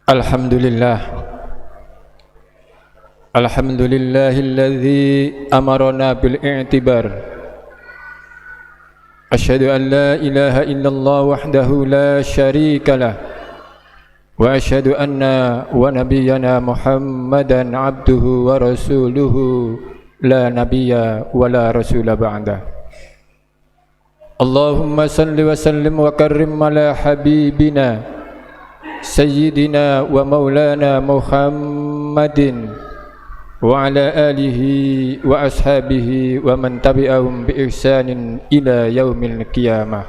Alhamdulillah. Alhamdulillahilladzi amarna bil i'tibar. Asyhadu an la ilaha illallah wahdahu la syarika lah. Wa asyhadu anna wa nabiyyana Muhammadan abduhu wa rasuluhu la nabiyya wa la rasula ba'da. Allahumma salli wa sallim wa karrim ala habibina Sayyidina wa maulana Muhammadin wa ala alihi wa ashabihi wa man tabi'ahum bi ihsanin ila yaumil qiyamah.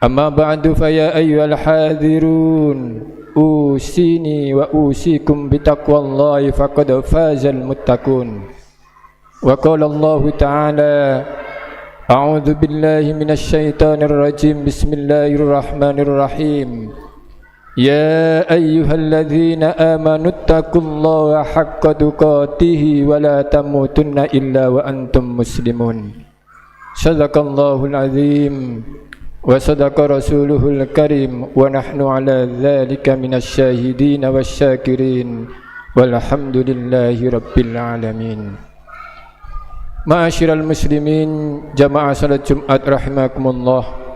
Amma ba'du fa ya ayyuhal hadirun usini wa usikum bi taqwallahi faqad fazal muttaqun. Wa qala Allah ta'ala a'udzu billahi minasy syaithanir rajim. Bismillahirrahmanirrahim. Ya ayyuhalladzina amanu taqullaha haqqa tuqatih wa la tamutunna illa wa antum muslimun. Shadaqallahul azim wa sadaqa rasuluhul karim wa nahnu ala dzalika minasy syahidin wasyakirin walhamdulillahi rabbil alamin. Ma'asyiral muslimin jamaah salat Jumat rahimakumullah.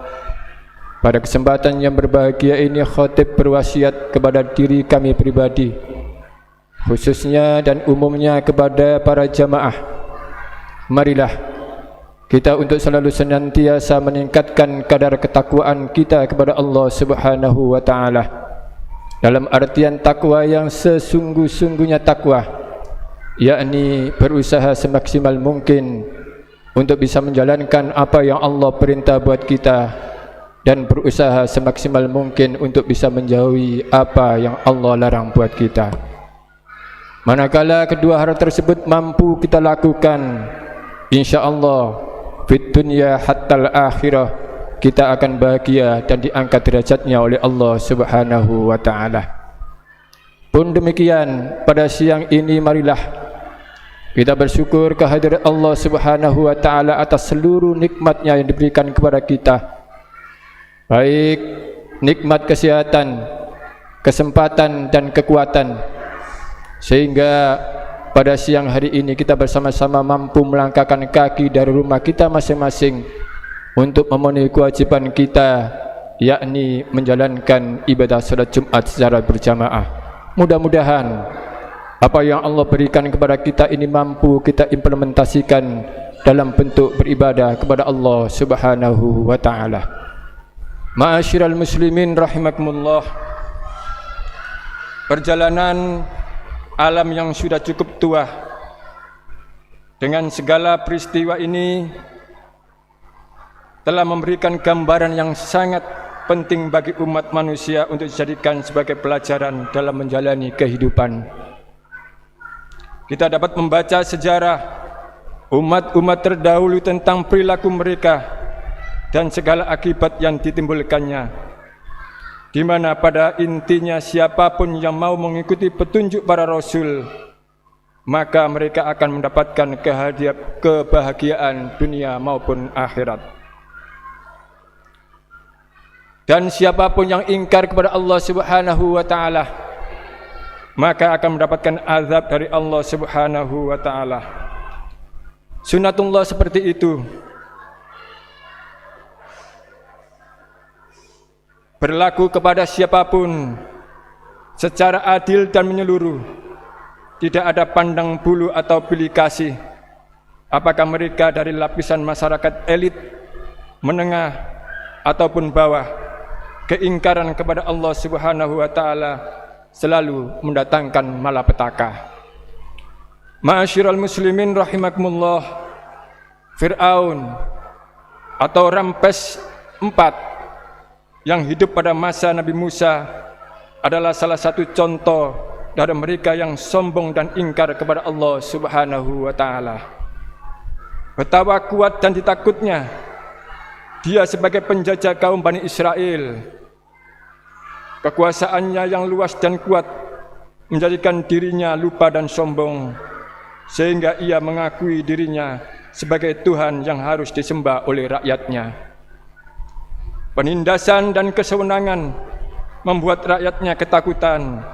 Pada kesempatan yang berbahagia ini khatib berwasiat kepada diri kami pribadi, khususnya dan umumnya kepada para jamaah. Marilah kita untuk selalu senantiasa meningkatkan kadar ketakwaan kita kepada Allah Subhanahu wa taala. Dalam artian takwa yang sesungguh-sungguhnya takwa, yakni berusaha semaksimal mungkin untuk bisa menjalankan apa yang Allah perintah buat kita dan berusaha semaksimal mungkin untuk bisa menjauhi apa yang Allah larang buat kita. Manakala kedua hal tersebut mampu kita lakukan, insyaallah fid dunya hattal akhirah kita akan bahagia dan diangkat derajatnya oleh Allah Subhanahu wa taala. Pun demikian, pada siang ini marilah kita bersyukur kehadirat Allah Subhanahu wa taala atas seluruh nikmatnya yang diberikan kepada kita. Baik nikmat kesehatan, kesempatan dan kekuatan, sehingga pada siang hari ini kita bersama-sama mampu melangkahkan kaki dari rumah kita masing-masing untuk memenuhi kewajiban kita, yakni menjalankan ibadah salat Jumat secara berjamaah. Mudah-mudahan apa yang Allah berikan kepada kita ini mampu kita implementasikan dalam bentuk beribadah kepada Allah Subhanahu wa taala. Ma'asyiral muslimin rahimakumullah. Perjalanan alam yang sudah cukup tua dengan segala peristiwa ini telah memberikan gambaran yang sangat penting bagi umat manusia untuk dijadikan sebagai pelajaran dalam menjalani kehidupan. Kita dapat membaca sejarah umat-umat terdahulu tentang perilaku mereka dan segala akibat yang ditimbulkannya, di mana pada intinya siapapun yang mau mengikuti petunjuk para rasul, maka mereka akan mendapatkan kebahagiaan dunia maupun akhirat. Dan siapapun yang ingkar kepada Allah Subhanahu wa taala, maka akan mendapatkan azab dari Allah Subhanahu wa taala. Sunnatullah seperti itu, berlaku kepada siapapun secara adil dan menyeluruh. Tidak ada pandang bulu atau pilih kasih, apakah mereka dari lapisan masyarakat elit, menengah ataupun bawah. Keingkaran kepada Allah Subhanahu wa taala selalu mendatangkan malapetaka. Ma'asyiral muslimin rahimakumullah. Fir'aun atau Ramses IV yang hidup pada masa Nabi Musa adalah salah satu contoh dari mereka yang sombong dan ingkar kepada Allah Subhanahu wa taala. Betapa kuat dan ditakutnya dia sebagai penjajah kaum Bani Israel. Kekuasaannya yang luas dan kuat menjadikan dirinya lupa dan sombong, sehingga ia mengakui dirinya sebagai Tuhan yang harus disembah oleh rakyatnya. Penindasan dan kesewenangan membuat rakyatnya ketakutan,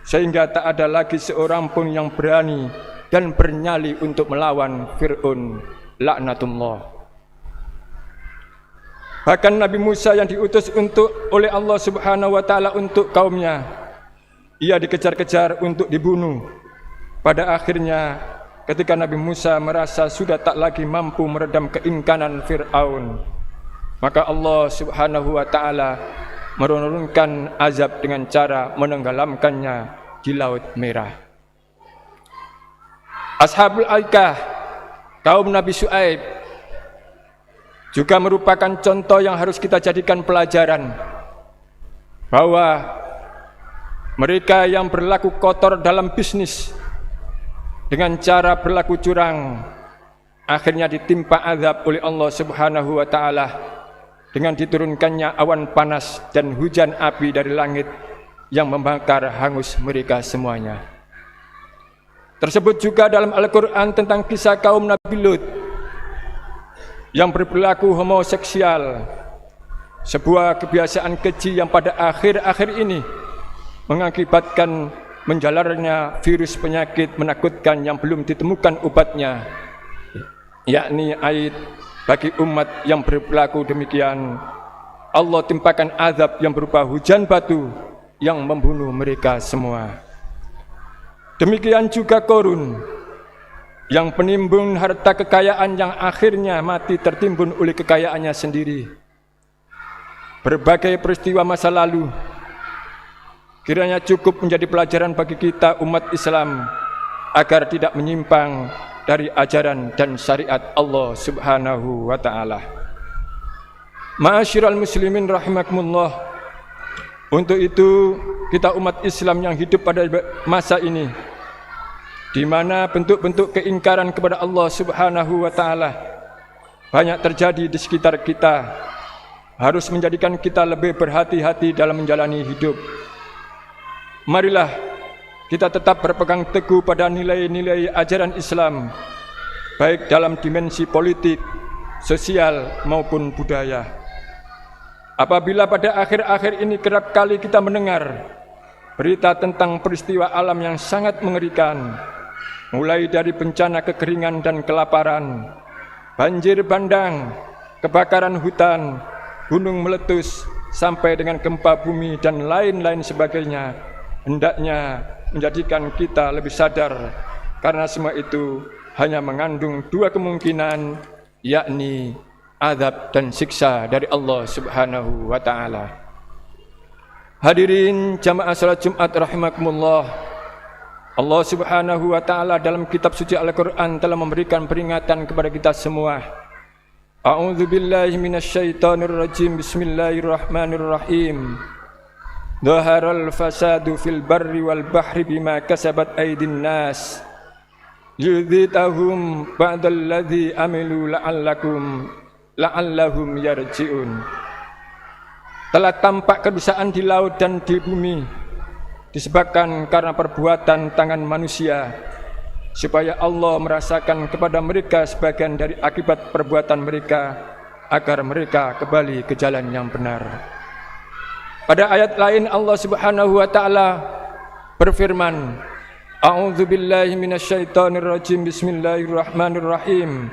sehingga tak ada lagi seorang pun yang berani dan bernyali untuk melawan Fir'aun laknatullah. Bahkan Nabi Musa yang diutus oleh Allah Subhanahu wa taala untuk kaumnya, ia dikejar-kejar untuk dibunuh. Pada akhirnya ketika Nabi Musa merasa sudah tak lagi mampu meredam keingkaran Fir'aun, maka Allah Subhanahu wa taala menurunkan azab dengan cara menenggelamkannya di Laut Merah. Ashabul Aikah, kaum Nabi Syuaib, juga merupakan contoh yang harus kita jadikan pelajaran, bahwa mereka yang berlaku kotor dalam bisnis dengan cara berlaku curang, akhirnya ditimpa azab oleh Allah Subhanahu wa taala dengan diturunkannya awan panas dan hujan api dari langit yang membakar hangus mereka semuanya. Tersebut juga dalam Al-Quran tentang kisah kaum Nabi Lut yang berperilaku homoseksual, sebuah kebiasaan keji yang pada akhir-akhir ini mengakibatkan menjalarnya virus penyakit menakutkan yang belum ditemukan obatnya, yakni AIDS. Bagi umat yang berperilaku demikian, Allah timpakan azab yang berupa hujan batu yang membunuh mereka semua. Demikian juga Qarun, yang penimbun harta kekayaan yang akhirnya mati tertimbun oleh kekayaannya sendiri. Berbagai peristiwa masa lalu kiranya cukup menjadi pelajaran bagi kita umat Islam agar tidak menyimpang dari ajaran dan syariat Allah Subhanahu wa taala. Ma'asyiral muslimin rahimakumullah. Untuk itu kita umat Islam yang hidup pada masa ini, di mana bentuk-bentuk keingkaran kepada Allah Subhanahu wa taala banyak terjadi di sekitar kita, harus menjadikan kita lebih berhati-hati dalam menjalani hidup. Marilah kita tetap berpegang teguh pada nilai-nilai ajaran Islam, baik dalam dimensi politik, sosial maupun budaya. Apabila pada akhir-akhir ini kerap kali kita mendengar berita tentang peristiwa alam yang sangat mengerikan, mulai dari bencana kekeringan dan kelaparan, banjir bandang, kebakaran hutan, gunung meletus, sampai dengan gempa bumi dan lain-lain sebagainya, hendaknya menjadikan kita lebih sadar, karena semua itu hanya mengandung dua kemungkinan, yakni azab dan siksa dari Allah Subhanahu wa taala. Hadirin jamaah salat Jumat rahimakumullah. Allah Subhanahu wa taala dalam kitab suci Al-Qur'an telah memberikan peringatan kepada kita semua. A'udzubillahi minasyaitonirrajim. Bismillahirrahmanirrahim. Dhaharal fasadu fil barri wal bahri bima kasabat aydin nas yudhitahum ba'dalladzi amilu la'allahum yarji'un. Telah tampak kedustaan di laut dan di bumi disebabkan karena perbuatan tangan manusia, supaya Allah merasakan kepada mereka sebagian dari akibat perbuatan mereka, agar mereka kembali ke jalan yang benar. Pada ayat lain Allah Subhanahu wa taala berfirman, A'udzubillahi minasyaitonirrajim. Bismillahirrahmanirrahim.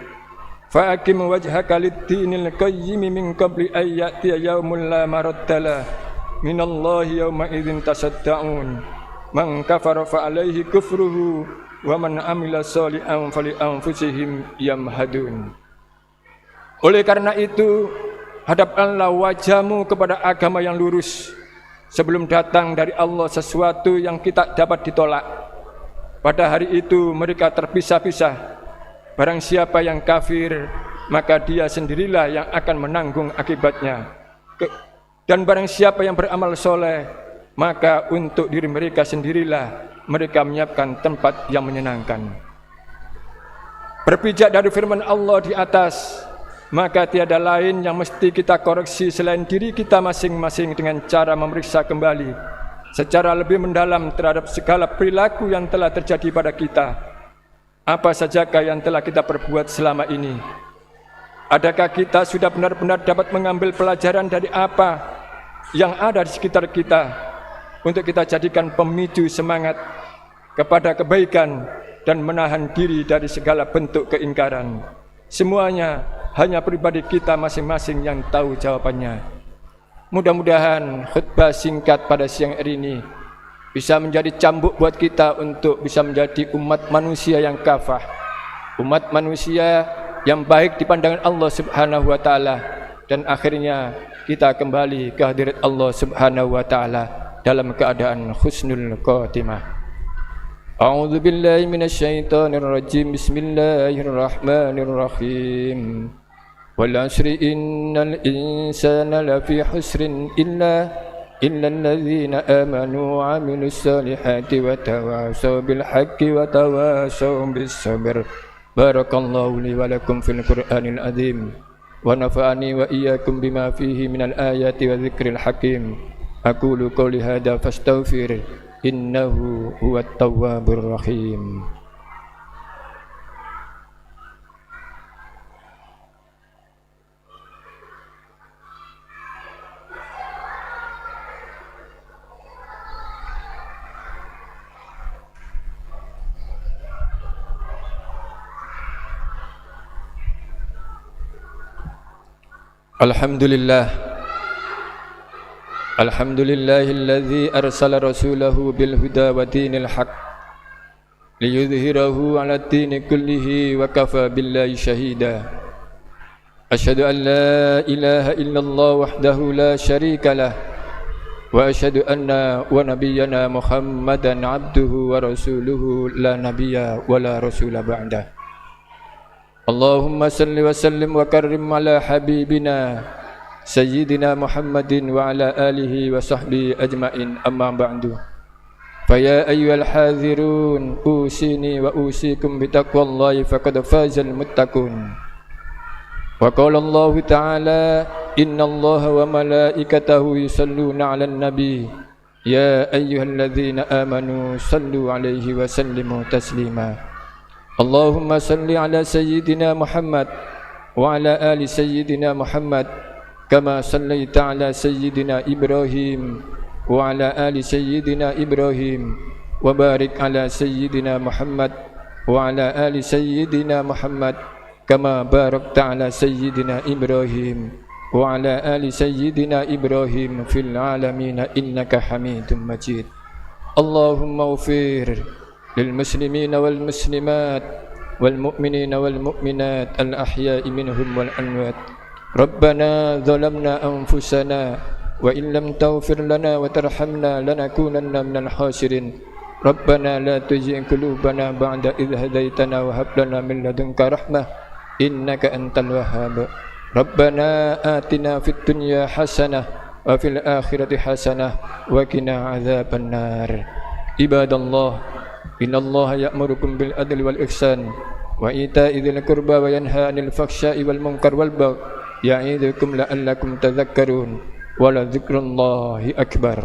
Fa'akim wajhaka lid-dinil qayyim min qabli ay ya'tiya yaumun la maraddalah minallahi yawma idzin tasadda'un. Man kafara fa alaihi kufruhu wa man amila shalihan fali anfusihim yamhadun. Oleh karena itu, hadapkanlah wajahmu kepada agama yang lurus sebelum datang dari Allah sesuatu yang tidak dapat ditolak. Pada hari itu mereka terpisah-pisah. Barang siapa yang kafir, maka dia sendirilah yang akan menanggung akibatnya. Dan barang siapa yang beramal soleh, maka untuk diri mereka sendirilah mereka menyiapkan tempat yang menyenangkan. Berpijak dari firman Allah di atas, maka tiada lain yang mesti kita koreksi selain diri kita masing-masing dengan cara memeriksa kembali secara lebih mendalam terhadap segala perilaku yang telah terjadi pada kita. Apa sajakah yang telah kita perbuat selama ini? Adakah kita sudah benar-benar dapat mengambil pelajaran dari apa yang ada di sekitar kita untuk kita jadikan pemicu semangat kepada kebaikan dan menahan diri dari segala bentuk keingkaran. Semuanya hanya pribadi kita masing-masing yang tahu jawabannya. Mudah-mudahan khutbah singkat pada siang hari ini bisa menjadi cambuk buat kita untuk bisa menjadi umat manusia yang kafah, umat manusia yang baik di pandangan Allah Subhanahu wa taala, dan akhirnya kita kembali ke hadirat Allah Subhanahu wa taala dalam keadaan husnul khatimah. A'udzu billahi minasyaitonir rajim. Bismillahirrahmanirrahim. Wal 'asri innal insana lafi husrin illa alladzina amanu wa 'amilus solihati wa tawasaw bil haqqi wa tawasaw bis sabr. Barakallahu li wa lakum fil Qur'anil azim wa nafa'ani wa iyyakum bima fihi minal ayati wa dzikril hakim. Aqulu qouli hadza fastaghfir innahu huwat tawwabur rahim. Alhamdulillahilladzi arsala rasulahu bil huda wa dinil haq liyudhhirahu 'ala ad-dini kullihi wa kafa billahi shahida. Asyhadu an la ilaha illallah wahdahu la syarika lah wa asyhadu anna wa nabiyyana Muhammadan 'abduhu wa rasuluhu la nabiyya wa la rasula ba'dah. Allahumma salli wa sallim wa karrim ala habibina Sayyidina Muhammadin wa ala alihi wa sahbihi ajma'in, amma ba'du. Faya ayyuhal hadhirun usini wa usikum bitaqwallahi faqad fazal muttaqun. Wa qala Allah ta'ala innallaha wa malaikatahu yusalluna 'alan nabi ya ayyuhalladzina amanu sallu 'alaihi wa sallimu taslima. Allahumma salli ala sayyidina Muhammad wa ala ali sayyidina Muhammad kama sallaita ala sayyidina Ibrahim wa ala ali sayyidina Ibrahim wa barik ala sayyidina Muhammad wa ala ali sayyidina Muhammad kama barakta ala sayyidina Ibrahim wa ala ali sayyidina Ibrahim fil alamin innaka Hamidum Majid. Allahumma ighfir lil muslimina wal muslimat wal mu'minina wal mu'minat al ahya'i minhum wal amwat. Rabbana zalamna anfusana wa in lam taghfir lana wa tarhamna lanakunanna minal khasirin. Rabbana la tuzigh qulubana ba'da idh hadaitana wa hab lana min ladunka rahmah innaka antal wahhab. Rabbana atina fid dunya hasanah wa fil akhirati hasanah wa qina adzaban nar. Ibadallah, innallaha ya'murukum bil adli wal ihsan wa ita'i dzil qurba wa yanha 'anil fahsya'i wal munkar wal baghi ya'idukum la'allakum tadhakkarun wa la dzikrullahi akbar.